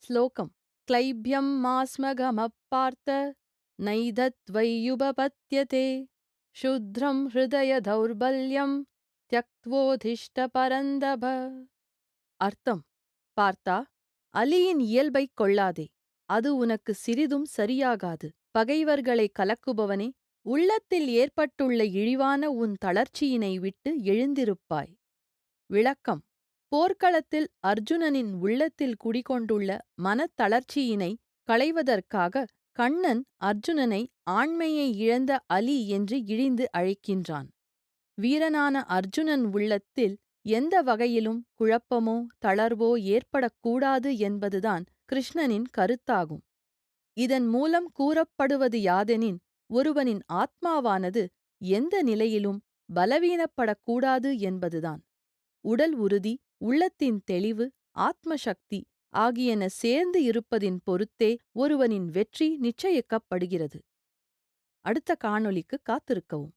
ஸ்லோகம் க்ளைப்யம் மாஸ்மகமப் பார்த்த நைதத்வையுபபத்யதே ஷூத்ரம் ஹிருதய தௌர்பல்யம் த்யக்த்வோதிஷ்ட பரந்தப. அர்த்தம்: பார்த்தா, அலியின் இயல்பைக் கொள்ளாதே, அது உனக்கு சிறிதும் சரியாகாது. பகைவர்களைக் கலக்குபவனே, உள்ளத்தில் ஏற்பட்டுள்ள இழிவான உன் தளர்ச்சியினை விட்டு எழுந்திருப்பாய். விளக்கம்: போர்க்களத்தில் அர்ஜுனனின் உள்ளத்தில் குடிகொண்டுள்ள மனத்தளர்ச்சியினை களைவதற்காக கண்ணன் அர்ஜுனனை ஆண்மையை இழந்த அலி என்று இழிந்து அழைக்கின்றான். வீரனான அர்ஜுனன் உள்ளத்தில் எந்த வகையிலும் குழப்பமோ தளர்வோ ஏற்படக்கூடாது என்பதுதான் கிருஷ்ணனின் கருத்தாகும். இதன் மூலம் கூறப்படுவது யாதெனின், ஒருவனின் ஆத்மாவானது எந்த நிலையிலும் பலவீனப்படக்கூடாது என்பதுதான். உடல் உறுதி, உள்ளத்தின் தெளிவு, ஆத்ம சக்தி ஆகியன சேர்ந்து இருப்பதின் பொருத்தே ஒருவனின் வெற்றி நிச்சயிக்கப்படுகிறது. அடுத்த காணொளிக்கு காத்திருக்கவும்.